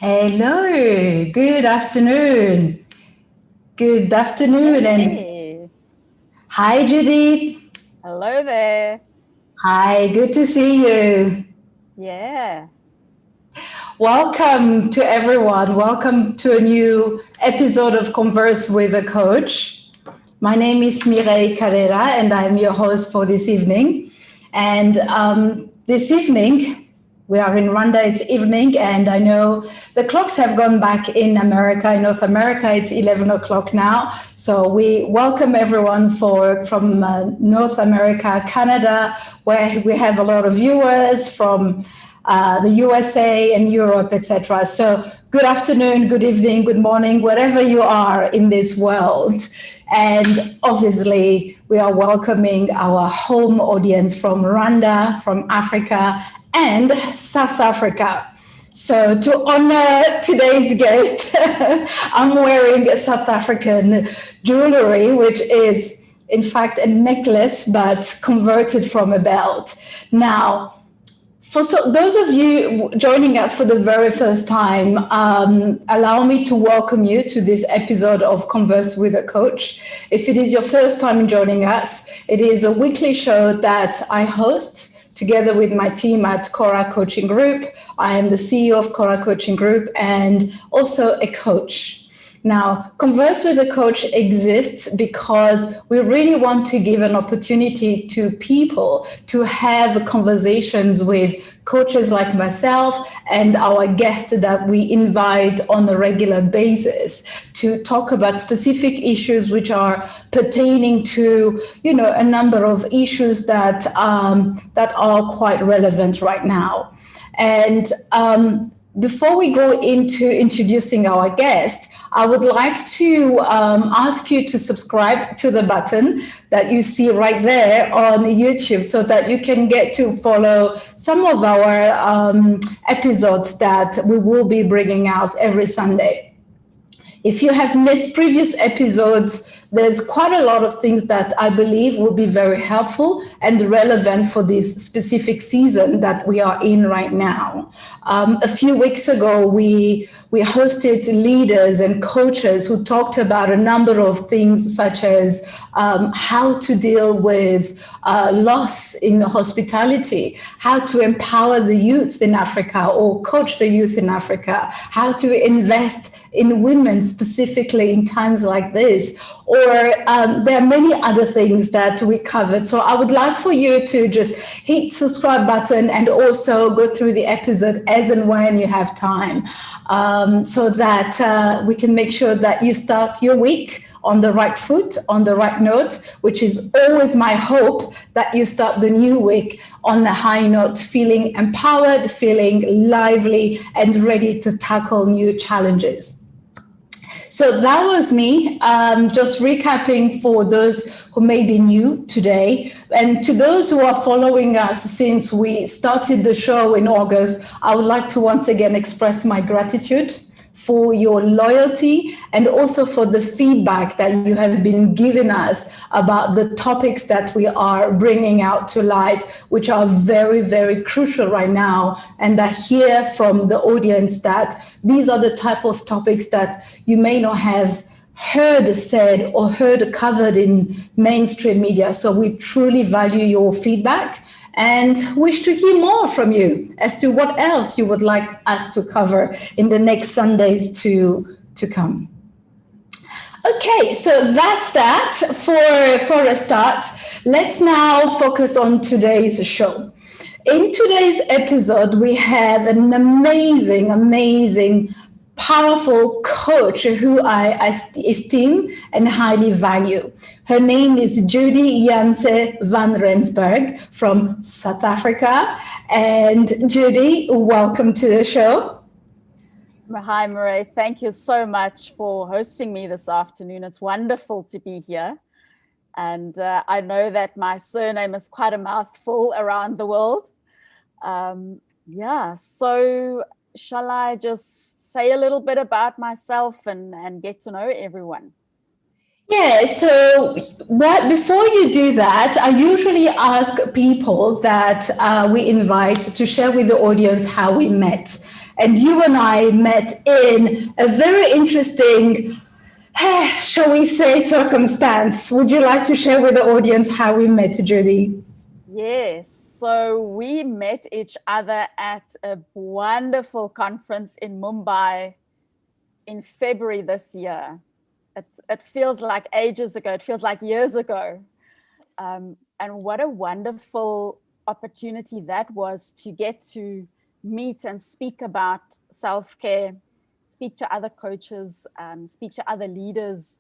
Hello, good afternoon. Good afternoon and hi Judith. Hello there. Hi, good to see you. Yeah. Welcome to everyone. Welcome to a new episode of Converse with a Coach. My name is Mireille Karera and I'm your host for this evening. And this evening, we are in Rwanda, it's evening, and I know the clocks have gone back in America. In North America, it's 11 o'clock now. So we welcome everyone from North America, Canada, where we have a lot of viewers from the USA and Europe, etc. So good afternoon, good evening, good morning, wherever you are in this world. And obviously, we are welcoming our home audience from Rwanda, from Africa, and South Africa. So to honor today's guest, I'm wearing a South African jewelry, which is in fact a necklace, but converted from a belt. Now, for those of you joining us for the very first time, allow me to welcome you to this episode of Converse with a Coach. If it is your first time joining us, it is a weekly show that I host together with my team at Karera Coaching Group. I am the CEO of Karera Coaching Group and also a coach. Now, Converse with a Coach exists because we really want to give an opportunity to people to have conversations with coaches like myself and our guests that we invite on a regular basis to talk about specific issues which are pertaining to, a number of issues that are quite relevant right now. And before we go into introducing our guest, I would like to ask you to subscribe to the button that you see right there on YouTube so that you can get to follow some of our episodes that we will be bringing out every Sunday. If you have missed previous episodes, there's quite a lot of things that I believe will be very helpful and relevant for this specific season that we are in right now. A few weeks ago, we hosted leaders and coaches who talked about a number of things such as how to deal with loss in hospitality, how to empower the youth in Africa or coach the youth in Africa, how to invest in women specifically in times like this, or there are many other things that we covered. So I would like for you to just hit subscribe button and also go through the episode as and when you have time, so that we can make sure that you start your week on the right foot, on the right note, which is always my hope, that you start the new week on the high note, feeling empowered, feeling lively, and ready to tackle new challenges. So that was me, just recapping for those who may be new today. And to those who are following us since we started the show in August, I would like to once again express my gratitude for your loyalty and also for the feedback that you have been giving us about the topics that we are bringing out to light, which are very, very crucial right now. And I hear from the audience that these are the type of topics that you may not have heard said or heard covered in mainstream media. So we truly value your feedback and wish to hear more from you as to what else you would like us to cover in the next Sundays to come. Okay, so that's that for a start. Let's now focus on today's show. In today's episode, we have an amazing powerful coach who I esteem and highly value. Her name is Judy Janse van Rensburg from South Africa. And Judy, welcome to the show. Hi, Mireille. Thank you so much for hosting me this afternoon. It's wonderful to be here. And I know that my surname is quite a mouthful around the world. So shall I just say a little bit about myself and get to know everyone? Yeah, so before you do that, I usually ask people that we invite to share with the audience how we met. And you and I met in a very interesting, shall we say, circumstance. Would you like to share with the audience how we met, Judy? Yes. So we met each other at a wonderful conference in Mumbai in February this year. It feels like ages ago. It feels like years ago. And what a wonderful opportunity that was to get to meet and speak about self-care, speak to other coaches, speak to other leaders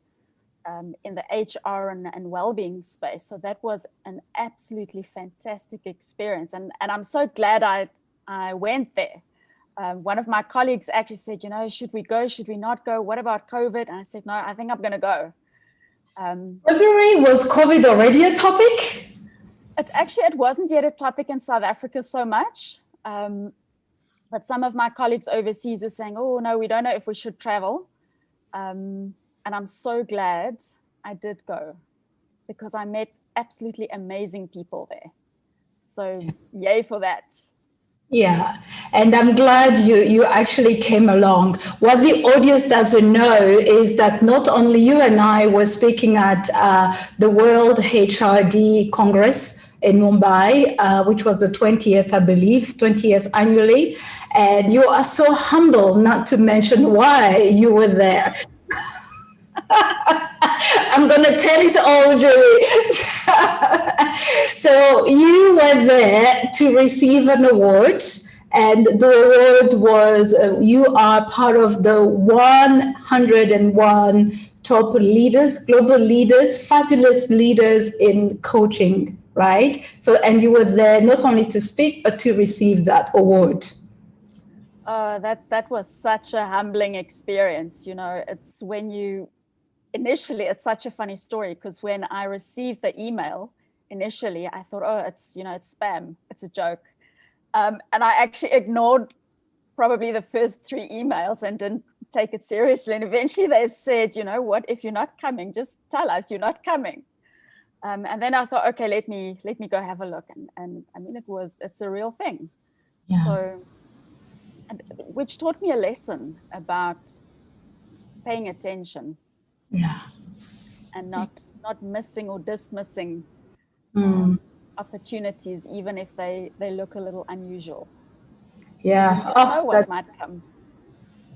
in the HR and well-being space. So that was an absolutely fantastic experience. And I'm so glad I went there. One of my colleagues actually said, should we go? Should we not go? What about COVID? And I said, no, I think I'm going to go. February, was COVID already a topic? It wasn't yet a topic in South Africa so much. But some of my colleagues overseas were saying, oh, no, we don't know if we should travel. And I'm so glad I did go because I met absolutely amazing people there. So yay for that. Yeah, and I'm glad you actually came along. What the audience doesn't know is that not only you and I were speaking at the World HRD Congress in Mumbai, which was the 20th, I believe, 20th annually, and you are so humble not to mention why you were there. I'm going to tell it all, Julie. So you were there to receive an award, and the award was you are part of the 101 top leaders, global leaders, fabulous leaders in coaching, right? So, and you were there not only to speak, but to receive that award. That was such a humbling experience. It's when initially, it's such a funny story because when I received the email initially, I thought, oh, it's spam. It's a joke. And I actually ignored probably the first 3 emails and didn't take it seriously. And eventually they said, what, if you're not coming, just tell us you're not coming. And then I thought, okay, let me go have a look. And I mean, it's a real thing. Yes. So, which taught me a lesson about paying attention. Yeah. And not missing or dismissing opportunities, even if they look a little unusual. Yeah. You don't know what might come.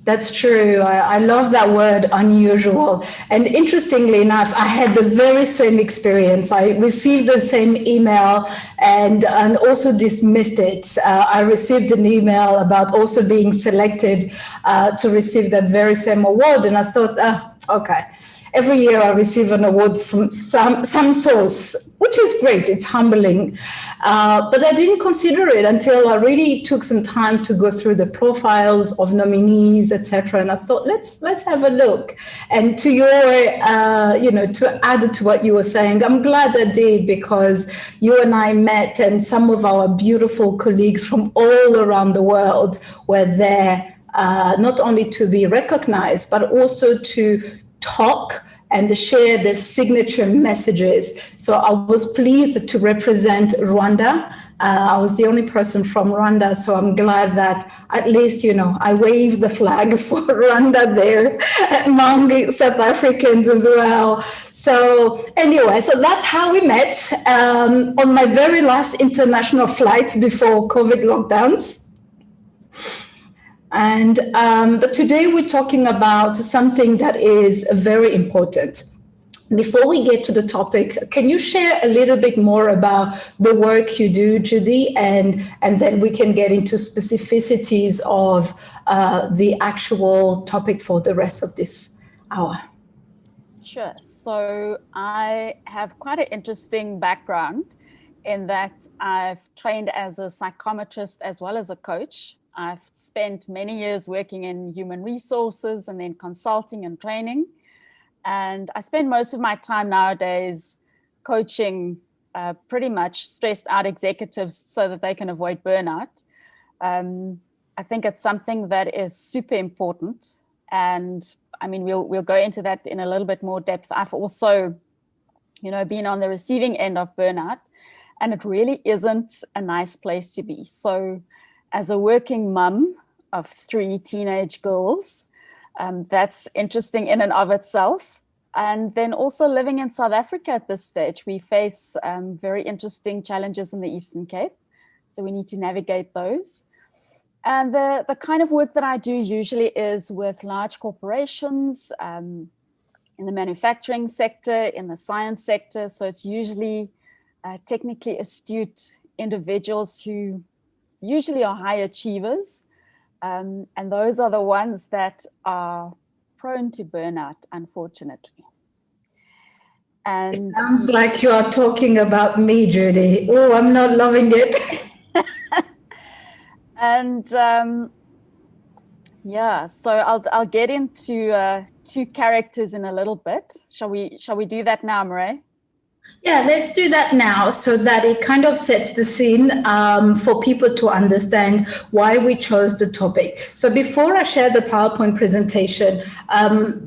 That's true. I love that word, unusual. And interestingly enough, I had the very same experience. I received the same email and also dismissed it. I received an email about also being selected to receive that very same award. And I thought, okay. Every year I receive an award from some source, which is great. It's humbling. But I didn't consider it until I really took some time to go through the profiles of nominees, etc. And I thought, let's have a look. And to your, to add to what you were saying, I'm glad I did because you and I met and some of our beautiful colleagues from all around the world were there, not only to be recognized, but also to talk and share the signature messages. So I was pleased to represent Rwanda. I was the only person from Rwanda, so I'm glad that at least, I waved the flag for Rwanda there among South Africans as well. So anyway, so that's how we met on my very last international flight before COVID lockdowns. But today we're talking about something that is very important. before we get to the topic, can you share a little bit more about the work you do, Judy, and then we can get into specificities of the actual topic for the rest of this hour? Sure. So I have quite an interesting background in that I've trained as a psychometrist as well as a coach. I've spent many years working in human resources and then consulting and training. And I spend most of my time nowadays coaching pretty much stressed out executives so that they can avoid burnout. I think it's something that is super important. And I mean, we'll go into that in a little bit more depth. I've also, been on the receiving end of burnout, and it really isn't a nice place to be. So as a working mum of 3 teenage girls, that's interesting in and of itself. And then also living in South Africa at this stage, we face very interesting challenges in the Eastern Cape. So we need to navigate those. And the kind of work that I do usually is with large corporations in the manufacturing sector, in the science sector. So it's usually technically astute individuals who usually are high achievers. And those are the ones that are prone to burnout, unfortunately. And it sounds like you are talking about me, Judy. Oh, I'm not loving it. And so I'll get into 2 characters in a little bit. Shall we do that now, Mireille? Yeah, let's do that now so that it kind of sets the scene for people to understand why we chose the topic. So before I share the PowerPoint presentation,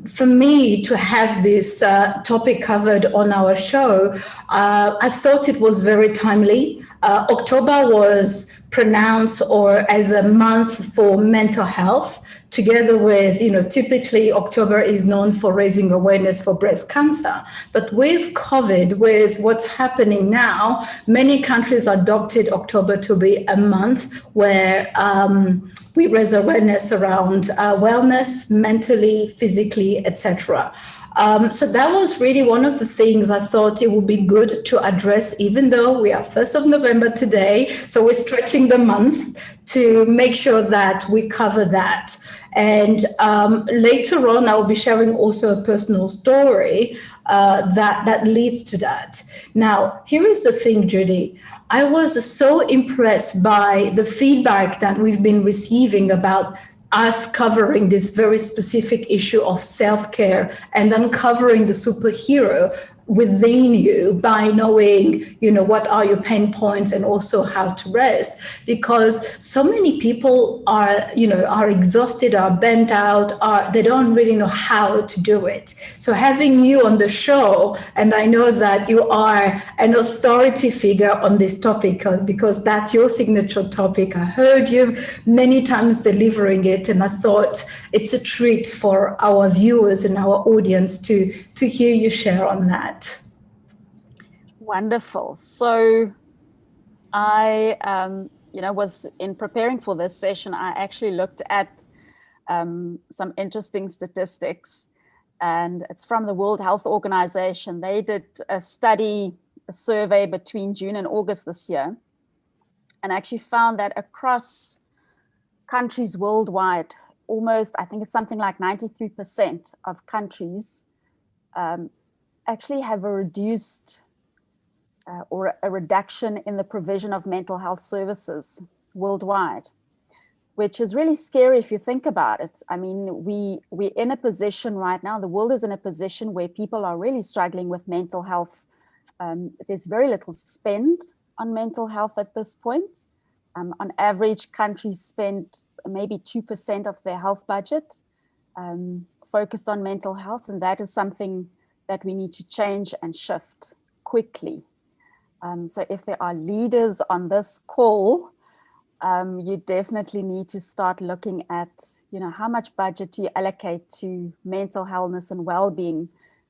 for me to have this topic covered on our show, I thought it was very timely. October was pronounced or as a month for mental health, together with, typically October is known for raising awareness for breast cancer. But with COVID, with what's happening now, many countries adopted October to be a month where we raise awareness around wellness, mentally, physically, etc. So that was really one of the things I thought it would be good to address, even though we are 1st of November today. So we're stretching the month to make sure that we cover that. And later on, I will be sharing also a personal story that leads to that. Now, here is the thing, Judy. I was so impressed by the feedback that we've been receiving about us covering this very specific issue of self-care and uncovering the superhero within you by knowing, what are your pain points and also how to rest, because so many people are exhausted, are burnt out, they don't really know how to do it. So having you on the show, and I know that you are an authority figure on this topic because that's your signature topic. I heard you many times delivering it, and I thought it's a treat for our viewers and our audience to hear you share on that. Wonderful. So I, was in preparing for this session, I actually looked at some interesting statistics, and it's from the World Health Organization. They did a survey between June and August this year, and actually found that across countries worldwide, almost, I think it's something like 93% of countries actually have a reduced or a reduction in the provision of mental health services worldwide, which is really scary if you think about it. I mean, we're in a position right now, the world is in a position where people are really struggling with mental health. There's very little spend on mental health at this point. On average, countries spend maybe 2% of their health budget focused on mental health, and that is something that we need to change and shift quickly. So if there are leaders on this call, you definitely need to start looking at, how much budget do you allocate to mental health and well-being,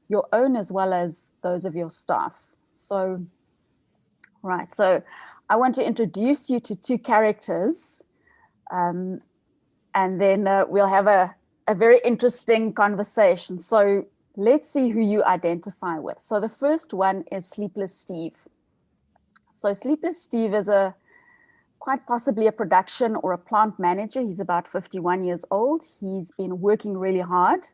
your own as well as those of your staff. So, right, so I want to introduce you to 2 characters, and then we'll have a very interesting conversation. So let's see who you identify with. So the first one is Sleepless Steve. So Sleepless Steve is quite possibly a production or a plant manager. He's about 51 years old. He's been working really hard.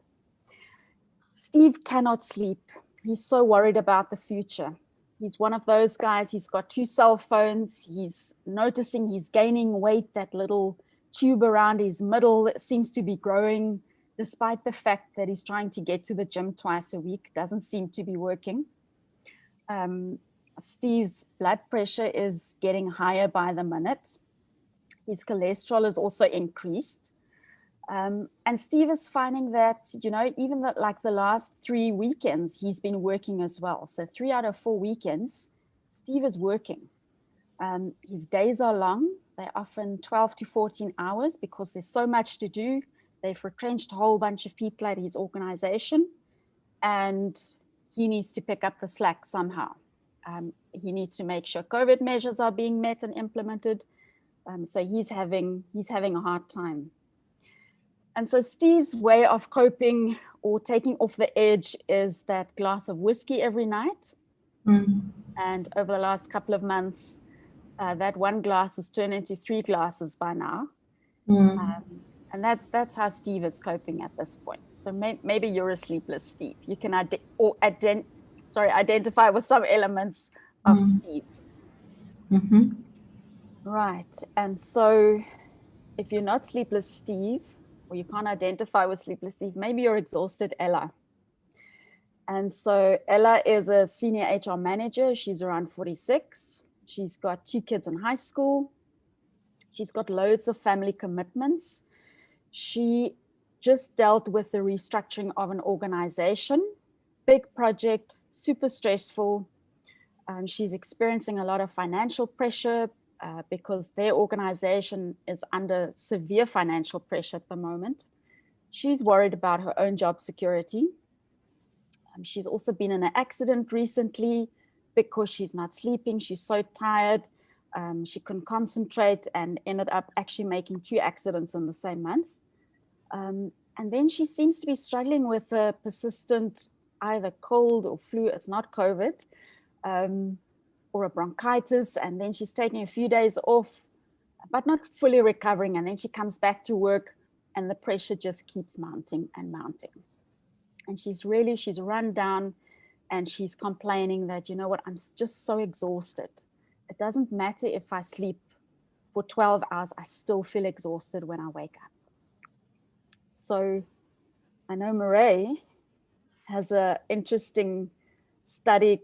Steve cannot sleep. He's so worried about the future. He's one of those guys, he's got 2 cell phones. He's noticing he's gaining weight. That little tube around his middle seems to be growing, despite the fact that he's trying to get to the gym twice a week. Doesn't seem to be working. Steve's blood pressure is getting higher by the minute. His cholesterol is also increased. And Steve is finding that, even the last 3 weekends, he's been working as well. So 3 out of 4 weekends, Steve is working. His days are long. They're often 12 to 14 hours because there's so much to do. They've retrenched a whole bunch of people at his organization, and he needs to pick up the slack somehow. He needs to make sure COVID measures are being met and implemented. So he's having a hard time. And so Steve's way of coping or taking off the edge is that glass of whiskey every night. And over the last couple of months, that 1 glass has turned into 3 glasses by now. And that's how Steve is coping at this point. So maybe you're a sleepless Steve. You can identify with some elements of Steve. Right. And so if you're not sleepless Steve, or you can't identify with sleepless Steve, maybe you're exhausted Ella. And so Ella is a senior HR manager. She's around 46. She's got 2 kids in high school. She's got loads of family commitments. She just dealt with the restructuring of an organization, big project, super stressful. She's experiencing a lot of financial pressure because their organization is under severe financial pressure at the moment. She's worried about her own job security. She's also been in an accident recently because she's not sleeping. She's so tired. She couldn't concentrate and ended up actually making 2 accidents in the same month. And then she seems to be struggling with a persistent either cold or flu. It's not COVID. Or a bronchitis, and then she's taking a few days off, but not fully recovering. And then she comes back to work and the pressure just keeps mounting and mounting. And she's run down, and she's complaining that, I'm just so exhausted. It doesn't matter if I sleep for 12 hours, I still feel exhausted when I wake up. So I know Mireille has an interesting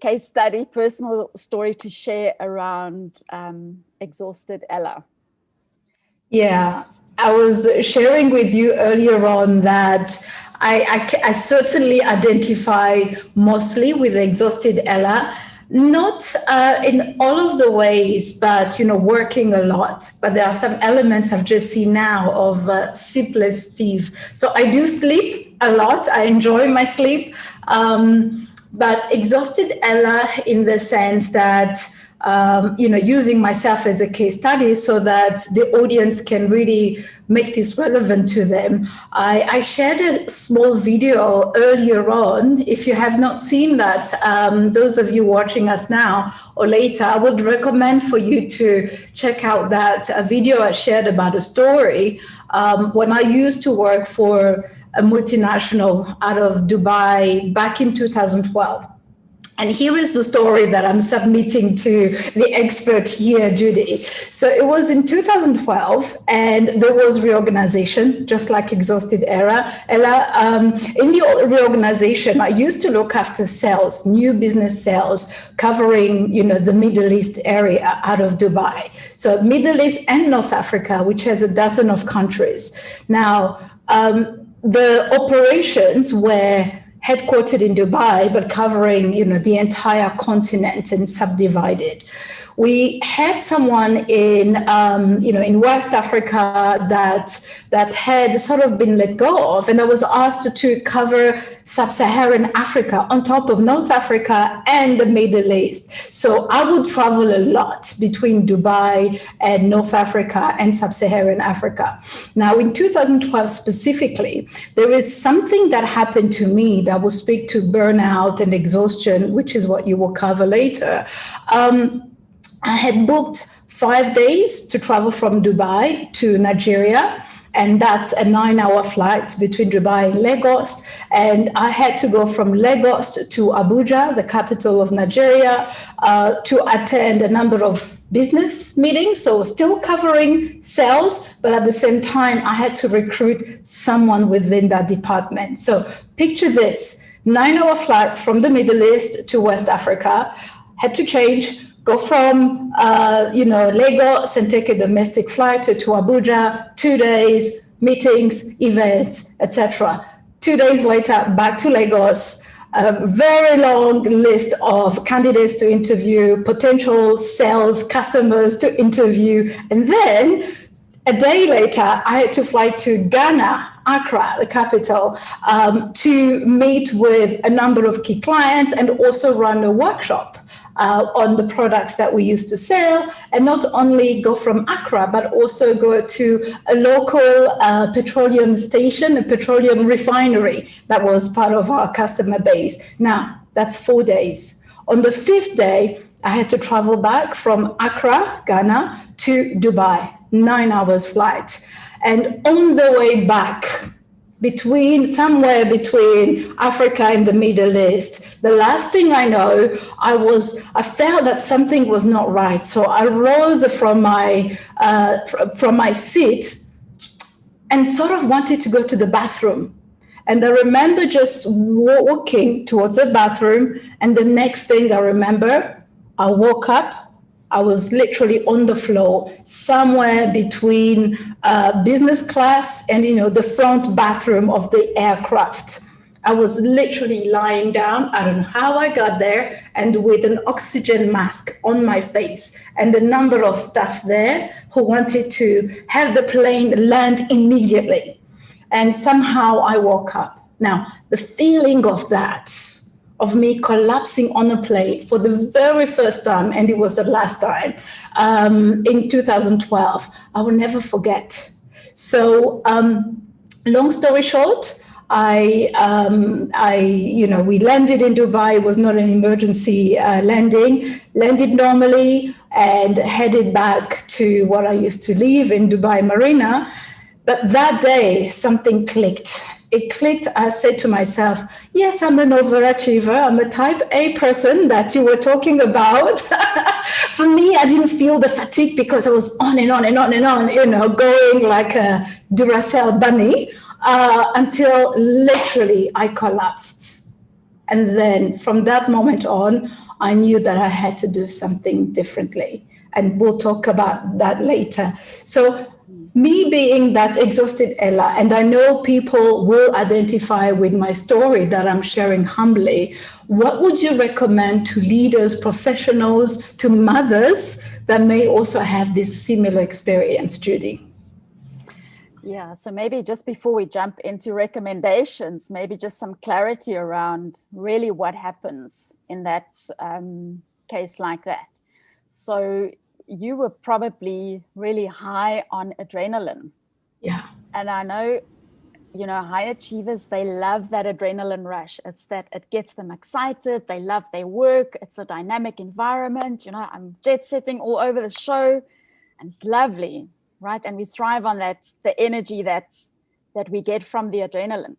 case study, personal story to share around exhausted Ella. Yeah, I was sharing with you earlier on that I certainly identify mostly with exhausted Ella, not in all of the ways, but working a lot. But there are some elements I've just seen now of sleepless Steve. So I do sleep a lot. I enjoy my sleep. But exhausted Ella in the sense that, using myself as a case study so that the audience can really make this relevant to them. I shared a small video earlier on. If you have not seen that, those of you watching us now or later, I would recommend for you to check out that video I shared about a story when I used to work for a multinational out of Dubai back in 2012. And here is the story that I'm submitting to the expert here, Judy. So it was in 2012, and there was reorganization, just like exhausted Ella. In the reorganization, I used to look after sales, new business sales, covering, the Middle East area out of Dubai. So Middle East and North Africa, which has a dozen of countries. Now, the operations were headquartered in Dubai, but covering, the entire continent and subdivided. We had someone in West Africa that had sort of been let go of, and I was asked to cover sub-Saharan Africa on top of North Africa and the Middle East. So I would travel a lot between Dubai and North Africa and sub-Saharan Africa. Now, in 2012 specifically, there is something that happened to me that will speak to burnout and exhaustion, which is what you will cover later. I had booked 5 days to travel from Dubai to Nigeria. And that's a 9-hour flight between Dubai and Lagos. And I had to go from Lagos to Abuja, the capital of Nigeria, to attend a number of business meetings. So still covering sales, but at the same time, I had to recruit someone within that department. So picture this, 9-hour flights from the Middle East to West Africa, had to change, go from Lagos and take a domestic flight to Abuja, 2 days, meetings, events, etc. 2 days later, back to Lagos, a very long list of candidates to interview, potential sales customers to interview. And then a day later, I had to fly to Ghana, Accra, the capital, to meet with a number of key clients and also run a workshop on the products that we used to sell, and not only go from Accra, but also go to a local petroleum station, a petroleum refinery that was part of our customer base. Now, that's 4 days. On the 5th day, I had to travel back from Accra, Ghana, to Dubai, 9 hours flight. And on the way back, somewhere between Africa and the Middle East, the last thing I know, I felt that something was not right. So I rose from my seat and sort of wanted to go to the bathroom. And I remember just walking towards the bathroom, and the next thing I remember, I woke up. I was literally on the floor, somewhere between business class and, the front bathroom of the aircraft. I was literally lying down. I don't know how I got there, and with an oxygen mask on my face, and a number of staff there who wanted to have the plane land immediately. And somehow I woke up. Now, the feeling of that, of me collapsing on a plane for the very first time, and it was the last time, in 2012, I will never forget. So, long story short, we landed in Dubai. It was not an emergency landing. Landed normally and headed back to what I used to live in, Dubai Marina. But that day, something clicked. It clicked. I said to myself, yes, I'm an overachiever. I'm a type A person that you were talking about. For me, I didn't feel the fatigue because I was on and on and on and on, going like a Duracell bunny until literally I collapsed. And then from that moment on, I knew that I had to do something differently. And we'll talk about that later. So me being that exhausted Ella, and I know people will identify with my story that I'm sharing humbly, what would you recommend to leaders, professionals, to mothers that may also have this similar experience, Judy? Yeah, so maybe just before we jump into recommendations, maybe just some clarity around really what happens in that case like that. So you were probably really high on adrenaline. Yeah. And I know, high achievers, they love that adrenaline rush. It's that it gets them excited. They love their work. It's a dynamic environment. I'm jet setting all over the show, and it's lovely, right? And we thrive on that, the energy that we get from the adrenaline.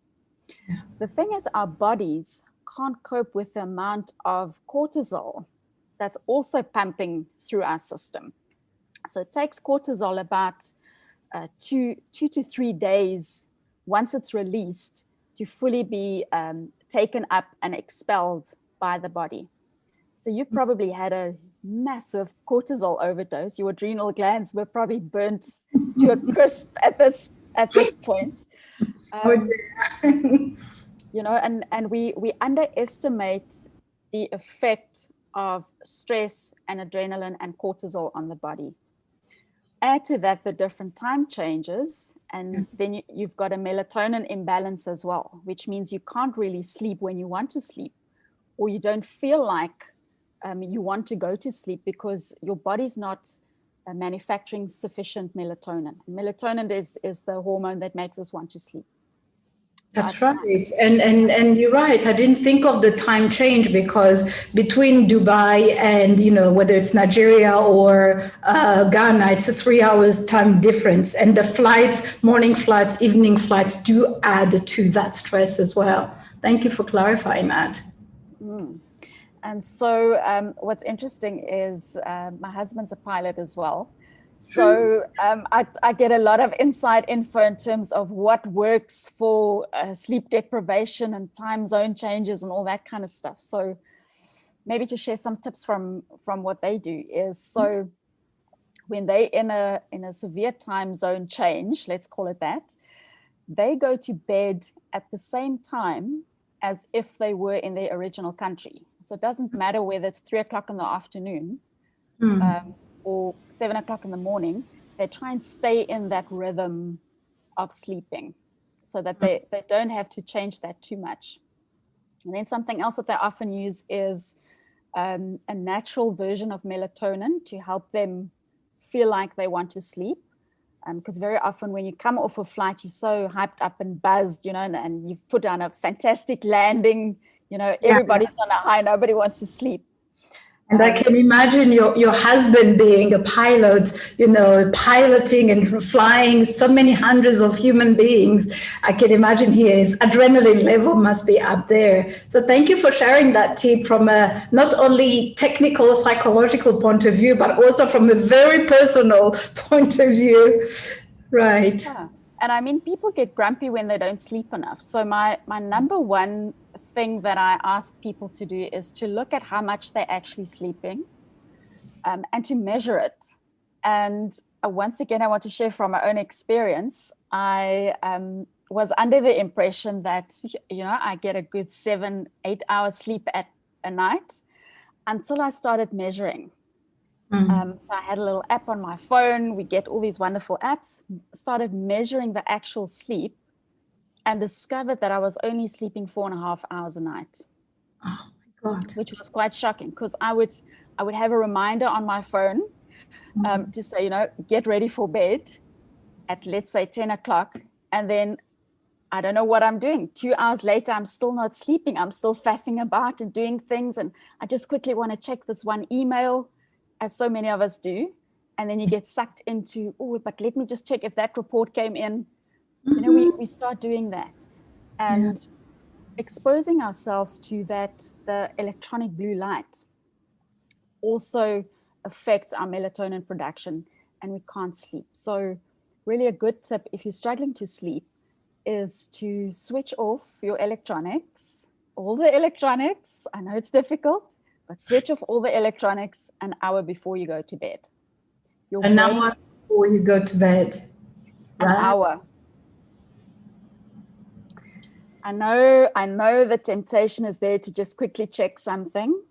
Yeah. The thing is, our bodies can't cope with the amount of cortisol that's also pumping through our system. So it takes cortisol about 2 to 3 days once it's released to fully be taken up and expelled by the body. So you probably had a massive cortisol overdose. Your adrenal glands were probably burnt to a crisp at this point. And we underestimate the effect of stress and adrenaline and cortisol on the body. Add to that the different time changes, and then you've got a melatonin imbalance as well, which means you can't really sleep when you want to sleep, or you don't feel like you want to go to sleep because your body's not manufacturing sufficient melatonin. Melatonin is the hormone that makes us want to sleep. That's right. And you're right. I didn't think of the time change, because between Dubai and, whether it's Nigeria or Ghana, it's a 3 hours time difference. And the flights, morning flights, evening flights, do add to that stress as well. Thank you for clarifying that. And so what's interesting is my husband's a pilot as well. So I get a lot of inside info in terms of what works for sleep deprivation and time zone changes and all that kind of stuff. So maybe to share some tips from what they do is, so when they in a severe time zone change, let's call it that, they go to bed at the same time as if they were in their original country. So it doesn't matter whether it's 3 o'clock in the afternoon or 7 o'clock in the morning. They try and stay in that rhythm of sleeping so that they don't have to change that too much. And then something else that they often use is a natural version of melatonin to help them feel like they want to sleep. Because very often when you come off a flight, you're so hyped up and buzzed, and you've put on a fantastic landing, everybody's on a high, nobody wants to sleep. And I can imagine your husband being a pilot, piloting and flying so many hundreds of human beings. I can imagine his adrenaline level must be up there. So thank you for sharing that tip from a not only technical, psychological point of view, but also from a very personal point of view. Right. Yeah. And I mean, people get grumpy when they don't sleep enough. So my number one thing that I ask people to do is to look at how much they're actually sleeping and to measure it. And once again, I want to share from my own experience. I was under the impression that, I get a good 7-8 hours sleep at a night until I started measuring. So I had a little app on my phone. We get all these wonderful apps, started measuring the actual sleep, and discovered that I was only sleeping 4.5 hours a night. Oh my God. Which was quite shocking, because I would have a reminder on my phone to say, get ready for bed at, let's say, 10 o'clock. And then I don't know what I'm doing. 2 hours later, I'm still not sleeping. I'm still faffing about and doing things. And I just quickly want to check this one email, as so many of us do. And then you get sucked into, but let me just check if that report came in. We start doing that, and exposing ourselves to the electronic blue light also affects our melatonin production, and we can't sleep. So really a good tip if you're struggling to sleep is to switch off your electronics, all the electronics. I know it's difficult, but switch off all the electronics an hour before you go to bed. An hour before you go to bed. An hour. I know the temptation is there to just quickly check something,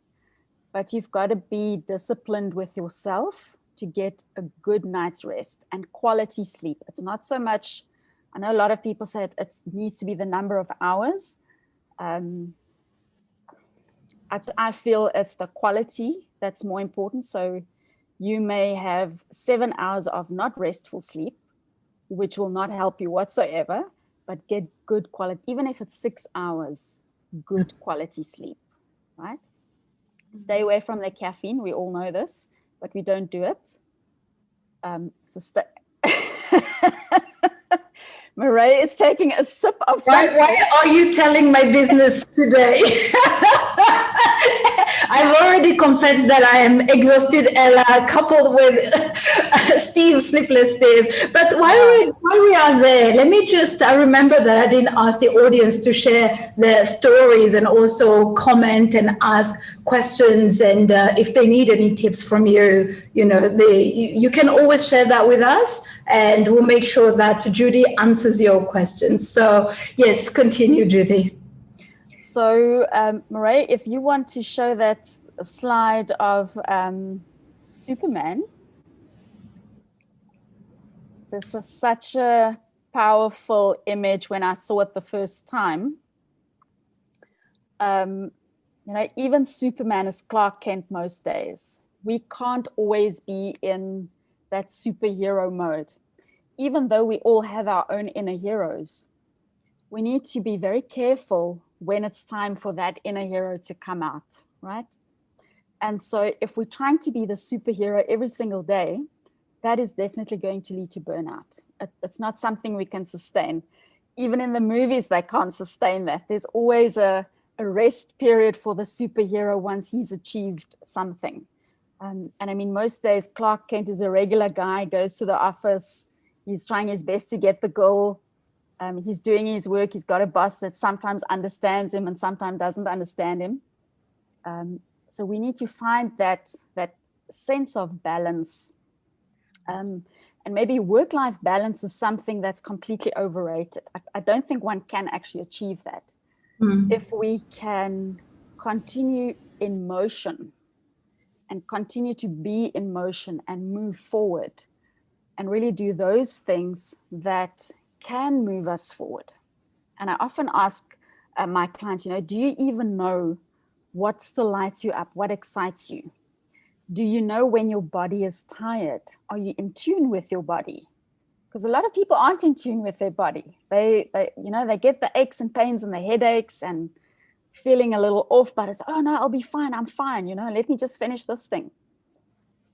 but you've got to be disciplined with yourself to get a good night's rest and quality sleep. It's not so much, I know a lot of people say it needs to be the number of hours. I feel it's the quality that's more important. So you may have 7 hours of not restful sleep, which will not help you whatsoever, but get good quality, even if it's 6 hours, good quality sleep, right? Stay away from the caffeine. We all know this, but we don't do it. Mireille is taking a sip of something. Why are you telling my business today? I've already confessed that I am exhausted Ella, coupled with Steve, sleepless Steve. But while we are there, let me just, I remember that I didn't ask the audience to share their stories and also comment and ask questions. And if they need any tips from you, you can always share that with us, and we'll make sure that Judy answers your questions. So yes, continue, Judy. So, Mireille, if you want to show that slide of Superman, this was such a powerful image when I saw it the first time. Even Superman is Clark Kent most days. We can't always be in that superhero mode, even though we all have our own inner heroes. we need to be very careful when it's time for that inner hero to come out, right? And so if we're trying to be the superhero every single day, that is definitely going to lead to burnout. It's not something we can sustain. Even in the movies, they can't sustain that. There's always a rest period for the superhero once he's achieved something. And I mean, most days, Clark Kent is a regular guy, goes to the office, he's trying his best to get the goal. He's doing his work. He's got a boss that sometimes understands him and sometimes doesn't understand him. So we need to find that sense of balance. And maybe work-life balance is something that's completely overrated. I don't think one can actually achieve that. If we can continue in motion and continue to be in motion and move forward and really do those things that can move us forward. And I often ask my clients, do you even know what still lights you up? What excites you? Do you know when your body is tired? Are you in tune with your body? Because a lot of people aren't in tune with their body. They get the aches and pains and the headaches and feeling a little off, but it's, oh no, I'll be fine. I'm fine. Let me just finish this thing.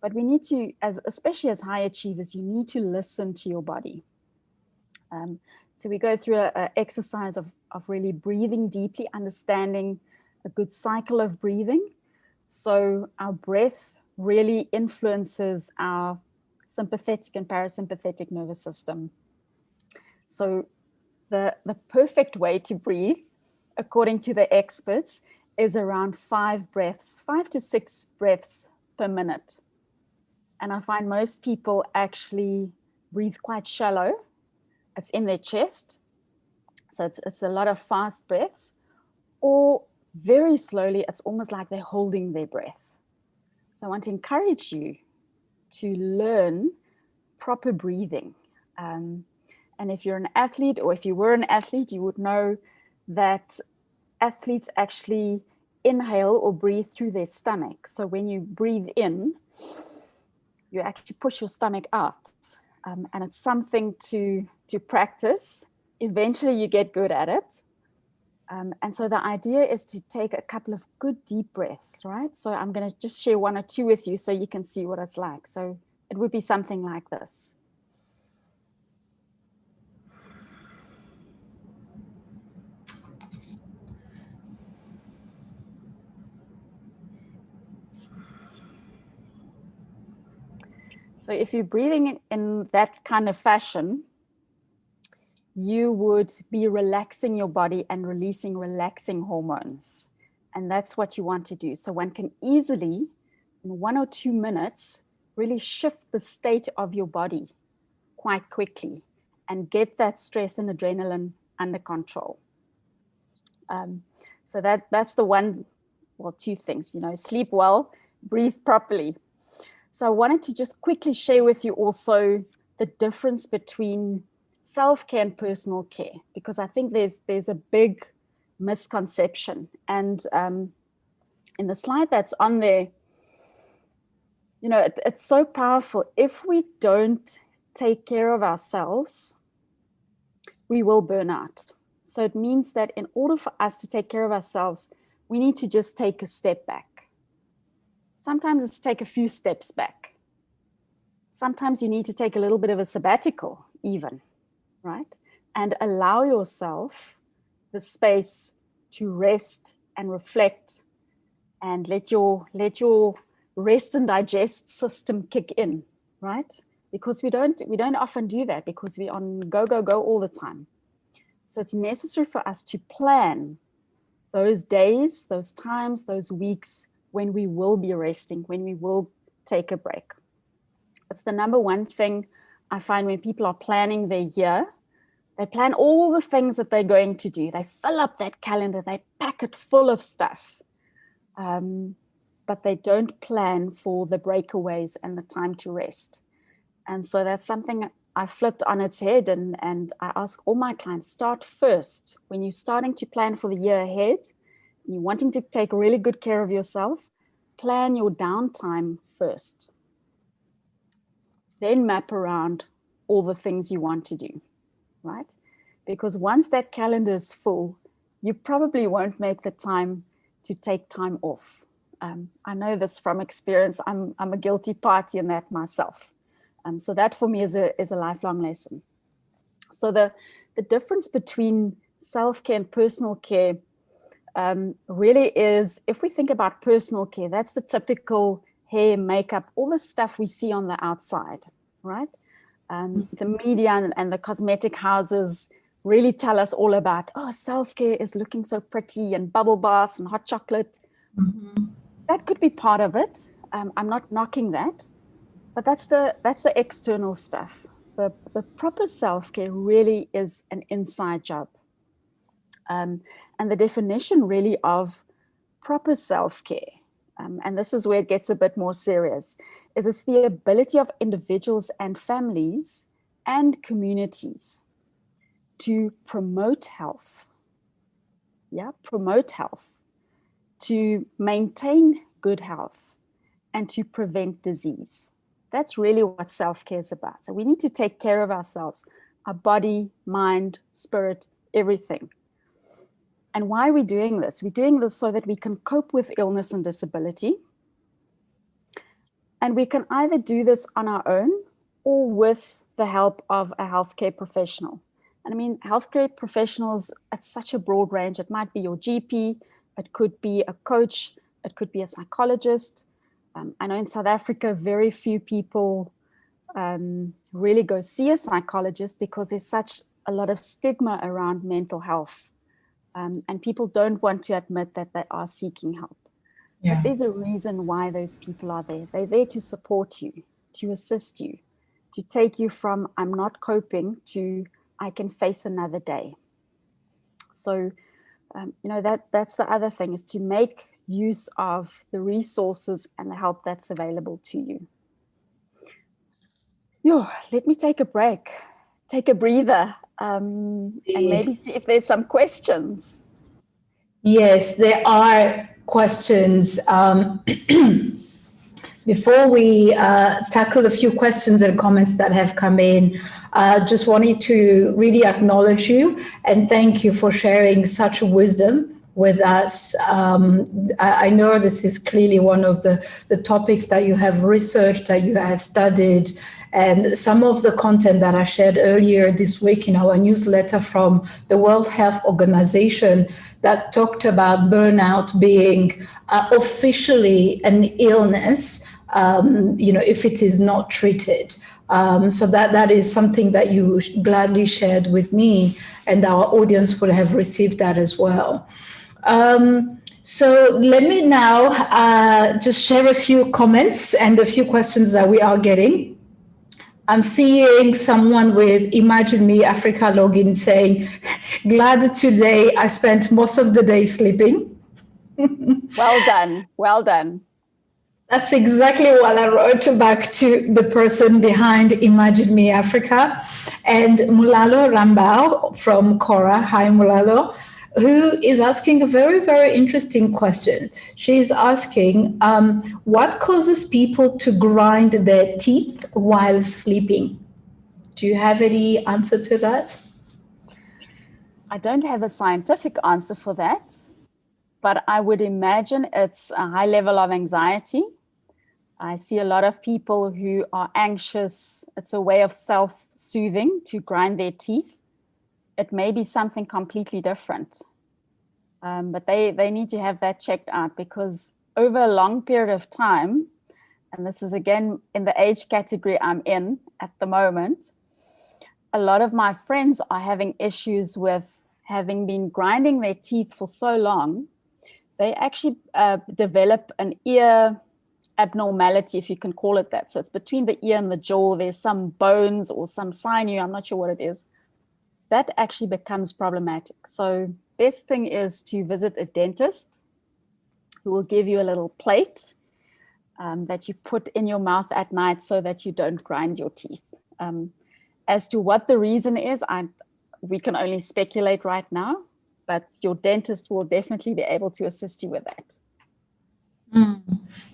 But we need to, especially as high achievers, you need to listen to your body. So we go through an exercise of really breathing deeply, understanding a good cycle of breathing. So our breath really influences our sympathetic and parasympathetic nervous system. So the perfect way to breathe, according to the experts, is around 5 to 6 breaths per minute. And I find most people actually breathe quite shallow. It's in their chest. So it's a lot of fast breaths, or very slowly, it's almost like they're holding their breath. So I want to encourage you to learn proper breathing. And if you're an athlete, or if you were an athlete, you would know that athletes actually inhale or breathe through their stomach. So when you breathe in, you actually push your stomach out. And it's something to practice. Eventually you get good at it. And so the idea is to take a couple of good deep breaths, right? So I'm going to just share 1 or 2 with you so you can see what it's like. So it would be something like this. So if you're breathing in that kind of fashion, you would be relaxing your body and releasing relaxing hormones. And that's what you want to do. So one can easily, in 1 or 2 minutes, really shift the state of your body quite quickly and get that stress and adrenaline under control. So that's the 2 things, sleep well, breathe properly. So I wanted to just quickly share with you also the difference between self-care and personal care, because I think there's a big misconception. And in the slide that's on there, it's so powerful. If we don't take care of ourselves, we will burn out. So it means that in order for us to take care of ourselves, we need to just take a step back. Sometimes it's take a few steps back. Sometimes you need to take a little bit of a sabbatical even, right? And allow yourself the space to rest and reflect and let your rest and digest system kick in, right? Because we don't often do that because we're on go all the time. So it's necessary for us to plan those days, those times, those weeks when we will be resting, when we will take a break. It's the number one thing I find when people are planning their year. They plan all the things that they're going to do. They fill up that calendar, they pack it full of stuff. But they don't plan for the breakaways and the time to rest. And so that's something I flipped on its head, and I ask all my clients, start first. When you're starting to plan for the year ahead, and you're wanting to take really good care of yourself, plan your downtime first. Then map around all the things you want to do, right? because once that calendar is full, you probably won't make the time to take time off. I know this from experience. I'm a guilty party in that myself. So that for me is a lifelong lesson. So the difference between self-care and personal care really is, if we think about personal care, that's the typical hair, makeup, all the stuff we see on the outside, right? The media and the cosmetic houses really tell us all about, oh, self-care is looking so pretty and bubble baths and hot chocolate. Mm-hmm. That could be part of it. I'm not knocking that, but that's the external stuff. The proper self-care really is an inside job. And the definition really of proper self-care, and this is where it gets a bit more serious, is it's the ability of individuals and families and communities to promote health, to maintain good health, and to prevent disease. That's really what self-care is about. So we need to take care of ourselves, our body, mind, spirit, everything. And why are we doing this? We're doing this so that we can cope with illness and disability. And we can either do this on our own or with the help of a healthcare professional. And I mean, healthcare professionals at such a broad range. It might be your GP, it could be a coach, it could be a psychologist. I know in South Africa, very few people really go see a psychologist because there's such a lot of stigma around mental health. And people don't want to admit that they are seeking help. Yeah. But there's a reason why those people are there. They're there to support you, to assist you, to take you from I'm not coping to I can face another day. So, that's the other thing, is to make use of the resources and the help that's available to you. Let me take a break, take a breather, and maybe see if there's some questions. Yes, there are questions. Before we tackle a few questions and comments that have come in, just wanted to really acknowledge you and thank you for sharing such wisdom with us. I know this is clearly one of the topics that you have researched, that you have studied, and some of the content that I shared earlier this week in our newsletter from the World Health Organization that talked about burnout being officially an illness, if it is not treated. So that is something that you gladly shared with me, and our audience would have received that as well. So let me now just share a few comments and a few questions that we are getting. I'm seeing someone with Imagine Me Africa login saying, glad today I spent most of the day sleeping. Well done. Well done. That's exactly what I wrote back to the person behind Imagine Me Africa. And Mulalo Rambao from Cora, hi Mulalo, who is asking a very, very interesting question. She's asking, what causes people to grind their teeth while sleeping? Do you have any answer to that? I don't have a scientific answer for that, but I would imagine it's a high level of anxiety. I see a lot of people who are anxious. It's a way of self-soothing to grind their teeth. It may be something completely different. But they need to have that checked out, because over a long period of time, and this is again in the age category I'm in at the moment, a lot of my friends are having issues with having been grinding their teeth for so long. They actually develop an ear abnormality, if you can call it that. So it's between the ear and the jaw. There's some bones or some sinew, I'm not sure what it is. That actually becomes problematic. So best thing is to visit a dentist who will give you a little plate that you put in your mouth at night so that you don't grind your teeth. As to what the reason is, we can only speculate right now, but your dentist will definitely be able to assist you with that.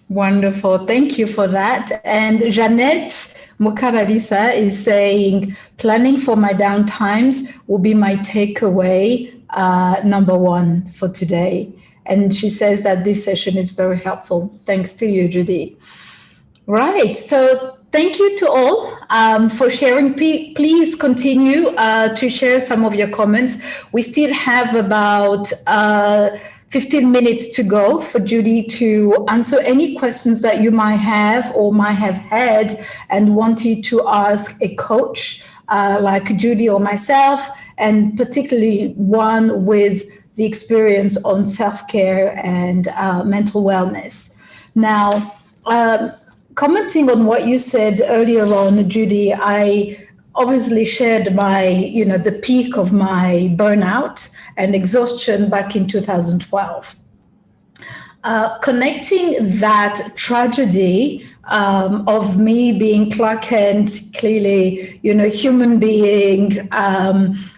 Wonderful. Thank you for that. And Jeanette Mukabalisa is saying, planning for my downtimes will be my takeaway number one for today. And she says that this session is very helpful. Thanks to you, Judy. Right. So thank you to all for sharing. Please continue to share some of your comments. We still have about 15 minutes to go for Judy to answer any questions that you might have or might have had and wanted to ask a coach like Judy or myself, and particularly one with the experience on self-care and mental wellness. Now, commenting on what you said earlier on, Judy, I obviously shared the peak of my burnout and exhaustion back in 2012. Connecting that tragedy of me being Clark Kent, clearly, human being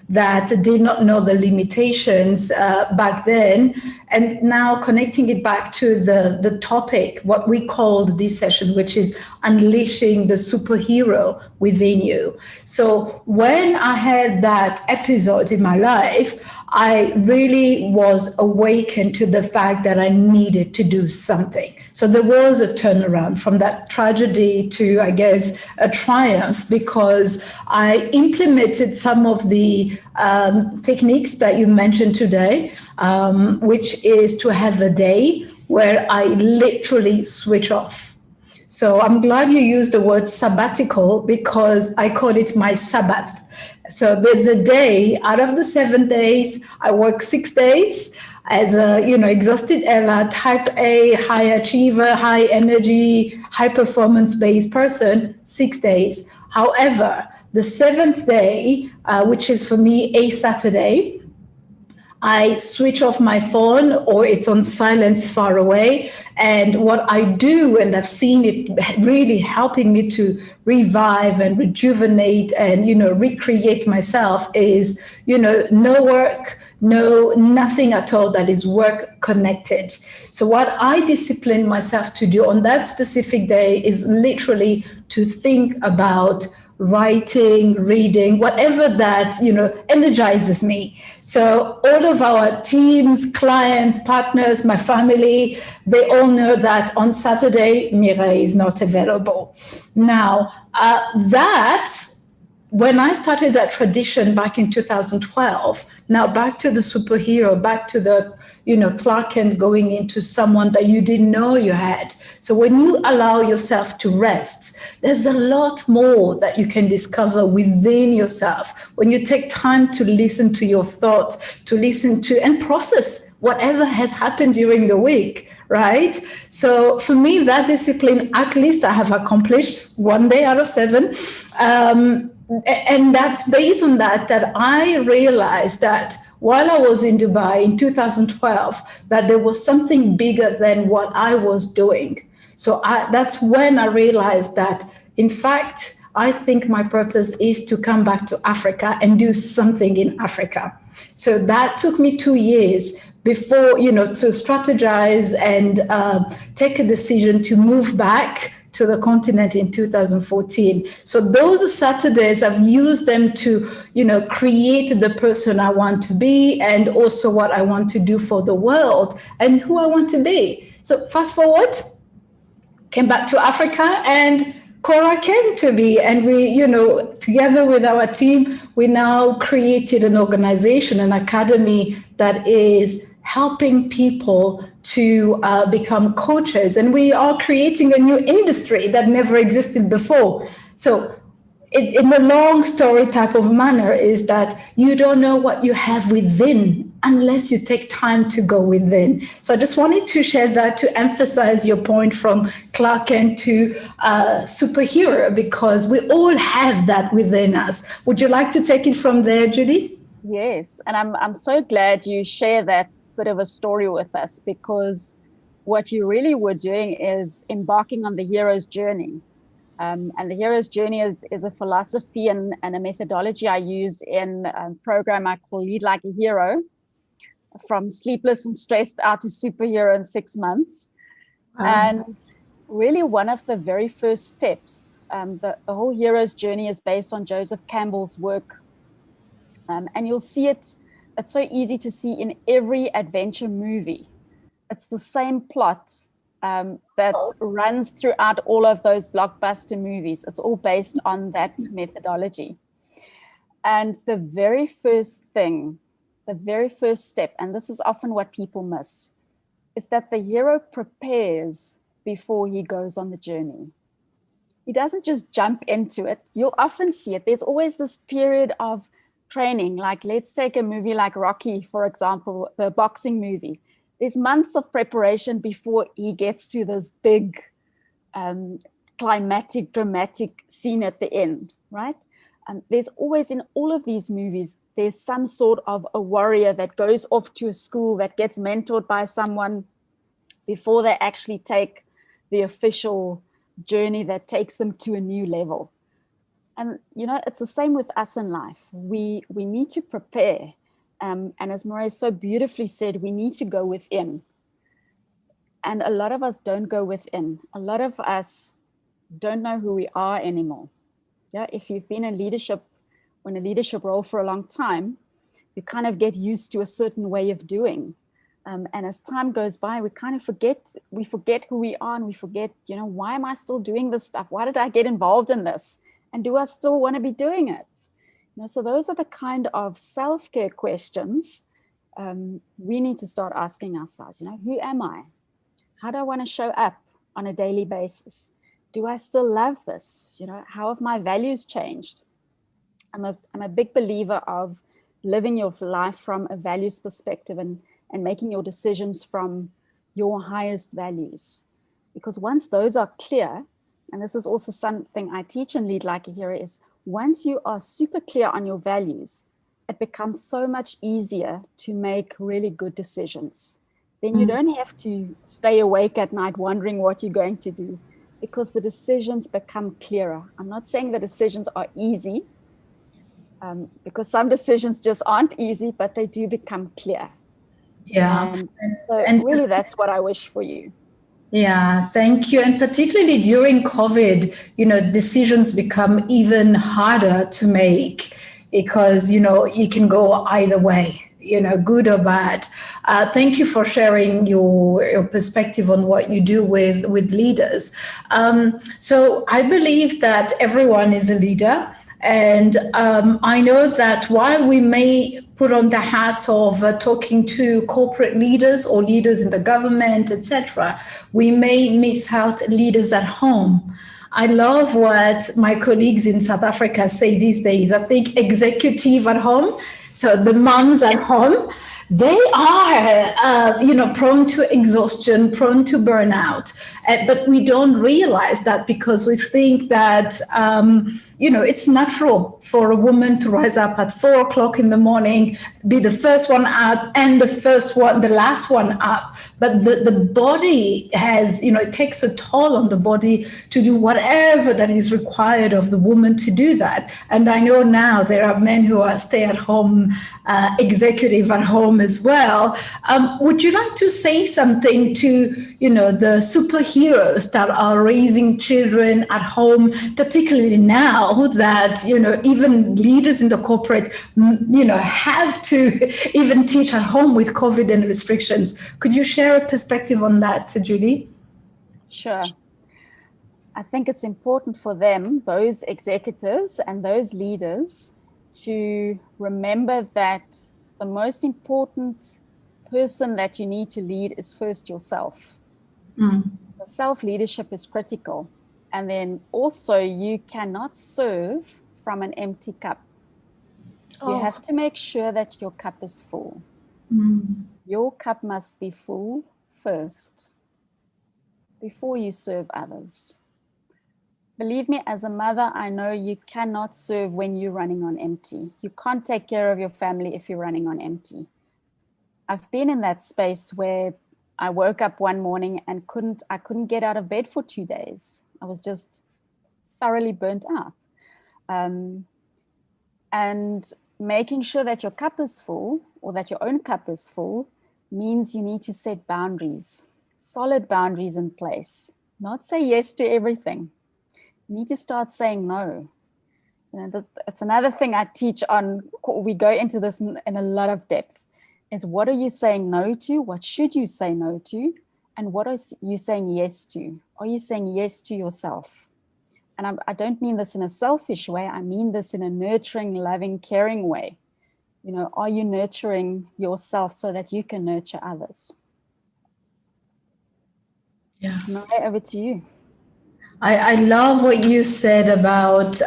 that did not know the limitations back then, and now connecting it back to the topic, what we called this session, which is unleashing the superhero within you. So when I had that episode in my life, I really was awakened to the fact that I needed to do something. So there was a turnaround from that tragedy to, I guess, a triumph, because I implemented some of the techniques that you mentioned today, which is to have a day where I literally switch off. So I'm glad you used the word sabbatical, because I call it my Sabbath. So there's a day out of the 7 days, I work 6 days as a, exhausted Ella, type A, high achiever, high energy, high performance based person, 6 days. However, the 7th day, which is for me a Saturday, I switch off my phone, or it's on silence far away. And what I do, and I've seen it really helping me to revive and rejuvenate and, recreate myself, is, no work, nothing at all that is work connected. So what I discipline myself to do on that specific day is literally to think about writing, reading, whatever that, energizes me. So all of our teams, clients, partners, my family, they all know that on Saturday, Mireille is not available. Now, when I started that tradition back in 2012, now back to the superhero, back to the, Clark Kent going into someone that you didn't know you had. So when you allow yourself to rest, there's a lot more that you can discover within yourself. When you take time to listen to your thoughts, to listen to and process whatever has happened during the week, right? So for me, that discipline, at least I have accomplished 1 day out of 7. And that's based on that I realized that while I was in Dubai in 2012, that there was something bigger than what I was doing. So that's when I realized that, in fact, I think my purpose is to come back to Africa and do something in Africa. So that took me 2 years before, to strategize and take a decision to move back to the continent in 2014. So those Saturdays, I've used them to, create the person I want to be, and also what I want to do for the world and who I want to be. So fast forward, came back to Africa, and Cora came to me, and we, together with our team, we now created an organization, an academy that is helping people to become coaches. And we are creating a new industry that never existed before. So in the long story type of manner is that you don't know what you have within unless you take time to go within. So I just wanted to share that to emphasize your point from Clark Kent to superhero, because we all have that within us. Would you like to take it from there, Judy? Yes, and I'm so glad you share that bit of a story with us, because what you really were doing is embarking on the hero's journey. And the hero's journey is a philosophy and a methodology I use in a program I call Lead Like a Hero, from sleepless and stressed out to superhero in 6 months. And really one of the very first steps, the whole hero's journey is based on Joseph Campbell's work. And you'll see it's so easy to see in every adventure movie. It's the same plot that runs throughout all of those blockbuster movies. It's all based on that methodology. And the very first thing, the very first step, and this is often what people miss, is that the hero prepares before he goes on the journey. He doesn't just jump into it. You'll often see it. There's always this period of training. Like, let's take a movie like Rocky, for example, the boxing movie. There's months of preparation before he gets to this big climatic, dramatic scene at the end, right? There's always, in all of these movies, there's some sort of a warrior that goes off to a school, that gets mentored by someone before they actually take the official journey that takes them to a new level. And, you know, it's the same with us in life. We need to prepare. And as Mireille so beautifully said, we need to go within. And a lot of us don't go within. A lot of us don't know who we are anymore. Yeah, if you've been in leadership role for a long time, you kind of get used to a certain way of doing. And as time goes by, we kind of forget who we are, and we forget, you know, why am I still doing this stuff? Why did I get involved in this? And do I still want to be doing it? You know, so those are the kind of self-care questions we need to start asking ourselves. You know, who am I? How do I want to show up on a daily basis? Do I still love this? You know, how have my values changed? I'm a big believer of living your life from a values perspective and making your decisions from your highest values. Because once those are clear, and this is also something I teach in Lead Like a Hero, is once you are super clear on your values, it becomes so much easier to make really good decisions. Then you don't have to stay awake at night wondering what you're going to do, because the decisions become clearer. I'm not saying the decisions are easy, because some decisions just aren't easy, but they do become clear. Yeah. And really, that's what I wish for you. Yeah, thank you. And particularly during COVID, you know, decisions become even harder to make because, you know, you can go either way, you know, good or bad. Thank you for sharing your perspective on what you do with leaders. So I believe that everyone is a leader. And I know that while we may put on the hats of talking to corporate leaders or leaders in the government, etc., we may miss out leaders at home. I love what my colleagues in South Africa say these days. I think executive at home, so the moms at home, they are, prone to exhaustion, prone to burnout. But we don't realize that because we think that, it's natural for a woman to rise up at 4 o'clock in the morning, be the first one up and the last one up. But the body has, it takes a toll on the body to do whatever that is required of the woman to do that. And I know now there are men who are stay-at-home executive at home as well. Would you like to say something to, the superheroes that are raising children at home, particularly now that, even leaders in the corporate, have to even teach at home with COVID and restrictions? Could you share a perspective on that, Judy? Sure. I think it's important for them, those executives and those leaders, to remember that the most important person that you need to lead is first yourself. The self-leadership is critical. And then also you cannot serve from an empty cup. You have to make sure that your cup is full. Your cup must be full first before you serve others. Believe me, as a mother, I know you cannot serve when you're running on empty. You can't take care of your family if you're running on empty. I've been in that space where I woke up one morning and I couldn't get out of bed for 2 days. I was just thoroughly burnt out. And making sure that your cup is full, or that your own cup is full, means you need to set boundaries. solid boundaries in place. Not say yes to everything. You need to start saying no. It's another thing I teach on. We go into this in a lot of depth. Is what are you saying no to? What should you say no to? And what are you saying yes to? Are you saying yes to yourself? And I don't mean this in a selfish way. I mean this in a nurturing, loving, caring way. Are you nurturing yourself so that you can nurture others? Yeah. Mireille, over to you. I love what you said about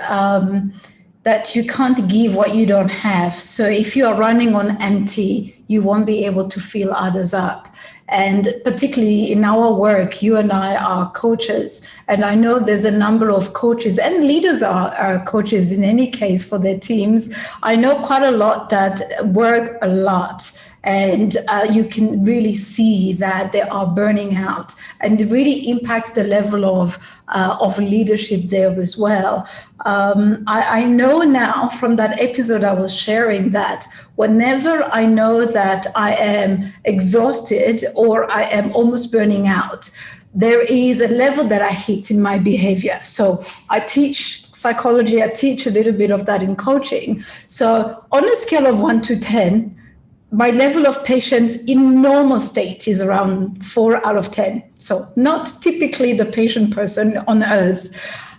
that you can't give what you don't have. So if you are running on empty, you won't be able to fill others up. And particularly in our work, you and I are coaches. And I know there's a number of coaches, and leaders are coaches in any case for their teams. I know quite a lot that work a lot. And you can really see that they are burning out, and it really impacts the level of leadership there as well. I know now from that episode I was sharing that whenever I know that I am exhausted or I am almost burning out, there is a level that I hit in my behavior. So I teach psychology, I teach a little bit of that in coaching. So on a scale of 1 to 10, my level of patience in normal state is around 4 out of 10. So not typically the patient person on earth.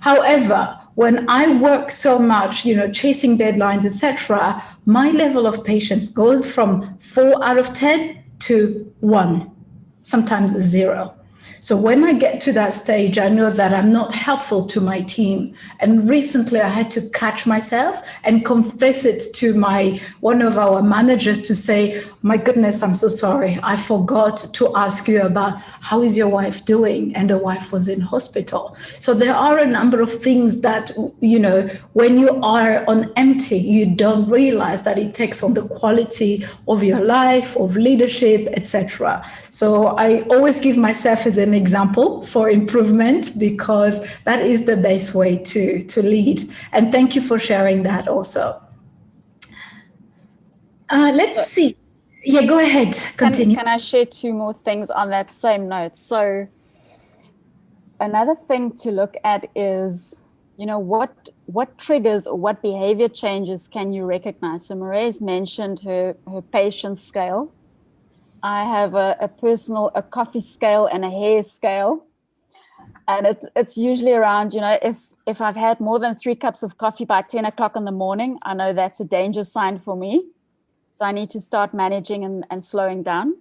However, when I work so much, chasing deadlines, etc., my level of patience goes from 4 out of 10 to 1, sometimes 0. So when I get to that stage, I know that I'm not helpful to my team. And recently I had to catch myself and confess it to one of our managers to say, my goodness, I'm so sorry. I forgot to ask you about how is your wife doing? And the wife was in hospital. So there are a number of things that, when you are on empty, you don't realize that it takes on the quality of your life, of leadership, etc. So I always give myself as an example for improvement, because that is the best way to lead. And thank you for sharing that also. Let's see. Yeah, go ahead. Continue. Can I share 2 more things on that same note? So another thing to look at is, what triggers or what behavior changes can you recognize? So Mireille's mentioned her patience scale. I have a coffee scale and a hair scale. And it's usually around, if I've had more than 3 cups of coffee by 10 o'clock in the morning, I know that's a danger sign for me. So I need to start managing and slowing down.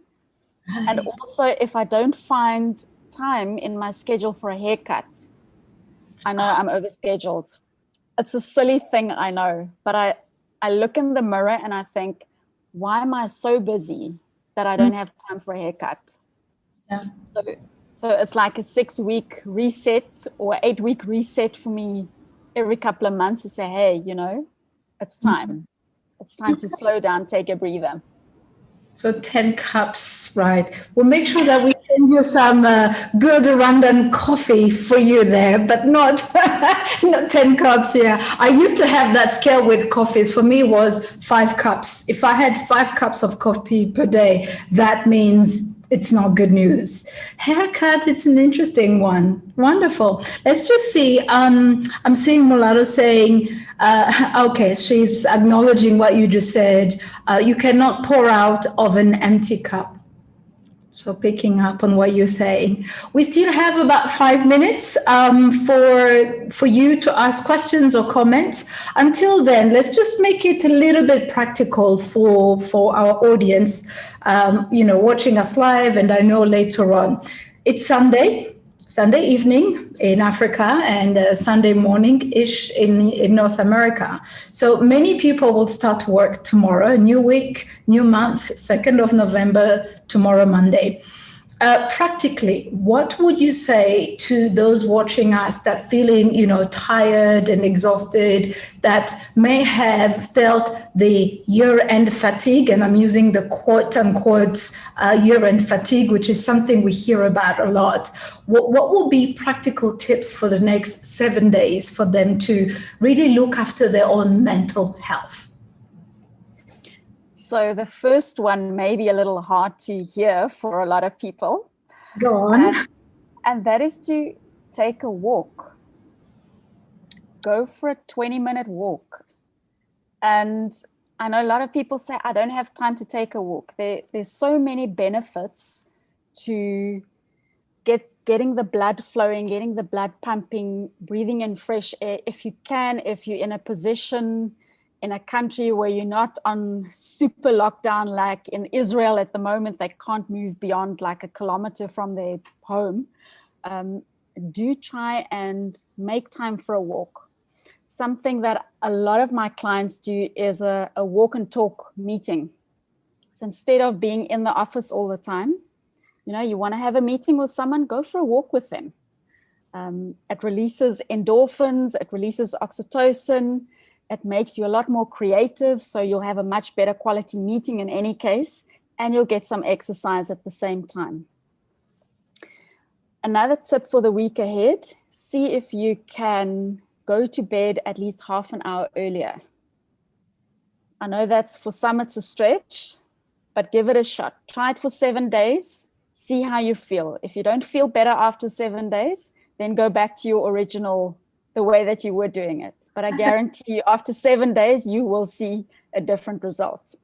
Right. And also, if I don't find time in my schedule for a haircut, I know I'm overscheduled. It's a silly thing, I know, but I look in the mirror and I think, why am I so busy that I don't have time for a haircut? Yeah. So it's like a 6-week reset or 8-week reset for me every couple of months to say, hey, it's time. It's time to slow down, take a breather. So 10 cups, right. We'll make sure that we send you some good Rwandan coffee for you there, but not 10 cups. Yeah, I used to have that scale with coffees. For me, it was 5 cups. If I had 5 cups of coffee per day, that means it's not good news. Haircut, it's an interesting one. Wonderful. Let's just see. I'm seeing Mulatto saying, okay, she's acknowledging what you just said. You cannot pour out of an empty cup. So picking up on what you're saying, we still have about 5 minutes for you to ask questions or comments. Until then, let's just make it a little bit practical for our audience, watching us live, and I know later on. It's Sunday evening in Africa and Sunday morning-ish in North America. So many people will start work tomorrow, new week, new month, 2nd of November, tomorrow, Monday. Practically, what would you say to those watching us that feeling, tired and exhausted, that may have felt the year-end fatigue? And I'm using the quote-unquote year-end fatigue, which is something we hear about a lot. What will be practical tips for the next 7 days for them to really look after their own mental health? So the first one may be a little hard to hear for a lot of people, Go on. And that is to take a walk. Go for a 20-minute walk. And I know a lot of people say, I don't have time to take a walk. There's so many benefits to getting the blood flowing, getting the blood pumping, breathing in fresh air. If you can, if you're in a position in a country where you're not on super lockdown, like in Israel at the moment, they can't move beyond like a kilometer from their home, do try and make time for a walk. Something that a lot of my clients do is a walk and talk meeting. So instead of being in the office all the time, you want to have a meeting with someone, go for a walk with them. It releases endorphins, it releases oxytocin, it makes you a lot more creative, so you'll have a much better quality meeting in any case, and you'll get some exercise at the same time. Another tip for the week ahead, see if you can go to bed at least half an hour earlier. I know that's for some it's a stretch, but give it a shot. Try it for 7 days. See how you feel. If you don't feel better after 7 days, then go back to your original, the way that you were doing it. But I guarantee you, after 7 days, you will see a different result.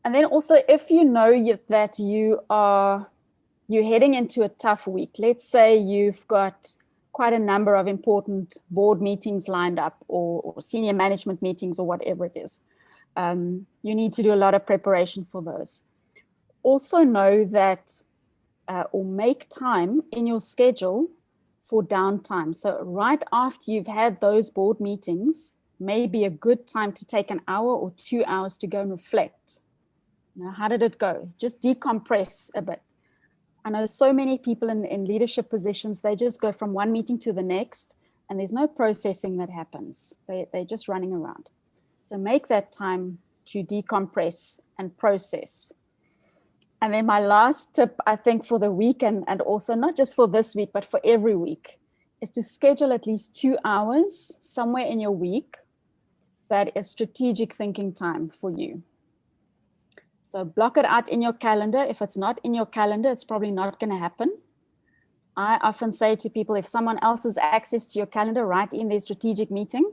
And then also, if you know that you're heading into a tough week, let's say you've got quite a number of important board meetings lined up or senior management meetings or whatever it is, you need to do a lot of preparation for those. Also know that or make time in your schedule for downtime. So right after you've had those board meetings, may be a good time to take an hour or 2 hours to go and reflect. How did it go? Just decompress a bit. I know so many people in leadership positions, they just go from one meeting to the next and there's no processing that happens. They're just running around. So make that time to decompress and process. And then my last tip, I think, for the week, and also not just for this week, but for every week, is to schedule at least 2 hours somewhere in your week that is strategic thinking time for you. So block it out in your calendar. If it's not in your calendar, it's probably not going to happen. I often say to people, if someone else has access to your calendar, write in their strategic meeting,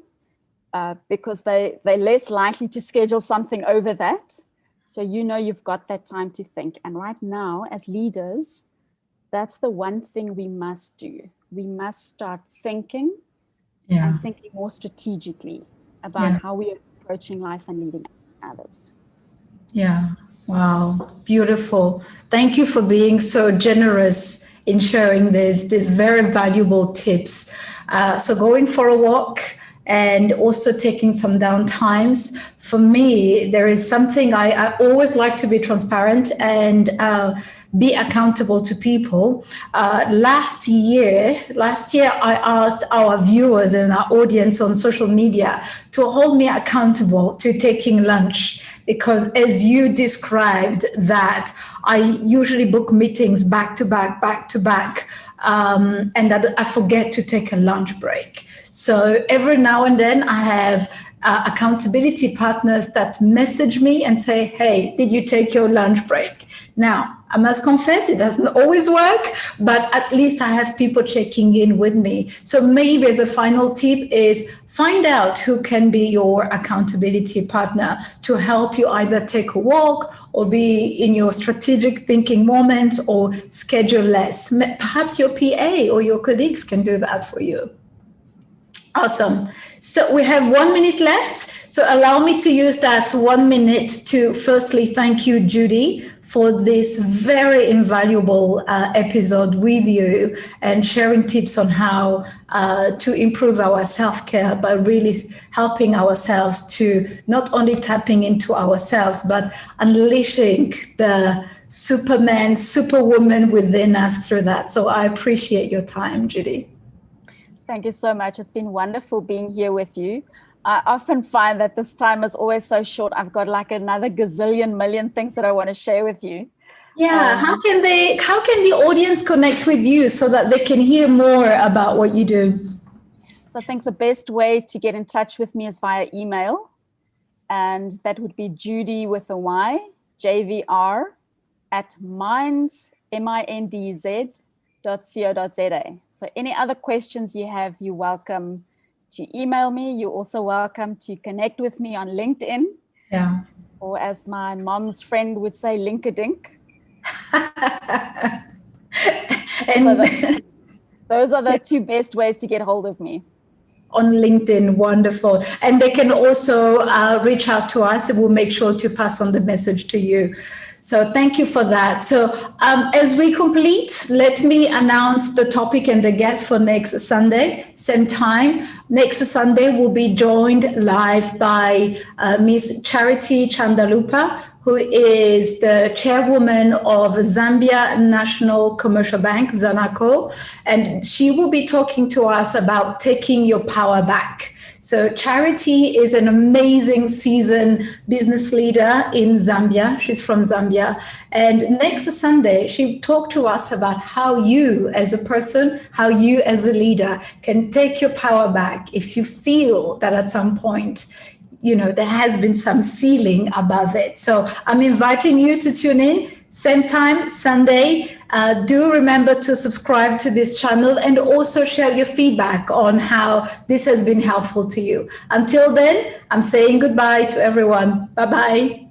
because they're less likely to schedule something over that. So you've got that time to think. And right now, as leaders, that's the one thing we must do. We must start thinking and thinking more strategically about how we are approaching life and leading others. Yeah. Wow. Beautiful. Thank you for being so generous in sharing these very valuable tips. So going for a walk and also taking some down times. For me, there is something I always like to be transparent and be accountable to people. Last year, I asked our viewers and our audience on social media to hold me accountable to taking lunch, because as you described that, I usually book meetings back to back, and I forget to take a lunch break. So every now and then I have accountability partners that message me and say, hey, did you take your lunch break? Now, I must confess, it doesn't always work, but at least I have people checking in with me. So maybe as a final tip is find out who can be your accountability partner to help you either take a walk or be in your strategic thinking moment or schedule less. Perhaps your PA or your colleagues can do that for you. Awesome. So we have 1 minute left. So allow me to use that 1 minute to firstly thank you, Judy, for this very invaluable episode with you and sharing tips on how to improve our self-care by really helping ourselves to not only tapping into ourselves, but unleashing the Superman, Superwoman within us through that. So I appreciate your time, Judy. Thank you so much. It's been wonderful being here with you. I often find that this time is always so short. I've got like another gazillion million things that I want to share with you. Yeah, how can the audience connect with you so that they can hear more about what you do? So I think the best way to get in touch with me is via email. And that would be Judy with a Y, JVR, @mindsinc.co.za. mindz.co.za. So any other questions you have, you're welcome to email me. You're also welcome to connect with me on LinkedIn. Yeah. Or as my mom's friend would say, link-a-dink. And so those are the two best ways to get hold of me. On LinkedIn, wonderful. And they can also reach out to us, and we'll make sure to pass on the message to you. So thank you for that. So as we complete, let me announce the topic and the guest for next Sunday, same time. Next Sunday, we'll be joined live by Miss Charity Chandalupa, who is the chairwoman of Zambia National Commercial Bank, Zanaco, and she will be talking to us about taking your power back. So Charity is an amazing seasoned business leader in Zambia. She's from Zambia. And next Sunday, she talked to us about how you as a person, how you as a leader can take your power back if you feel that at some point, there has been some ceiling above it. So I'm inviting you to tune in. Same time, Sunday. Do remember to subscribe to this channel and also share your feedback on how this has been helpful to you. Until then, I'm saying goodbye to everyone. Bye-bye.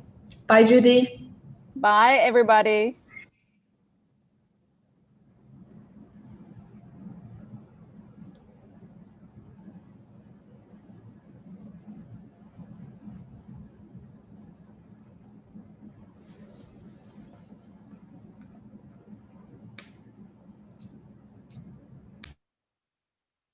Bye, Judy. Bye, everybody.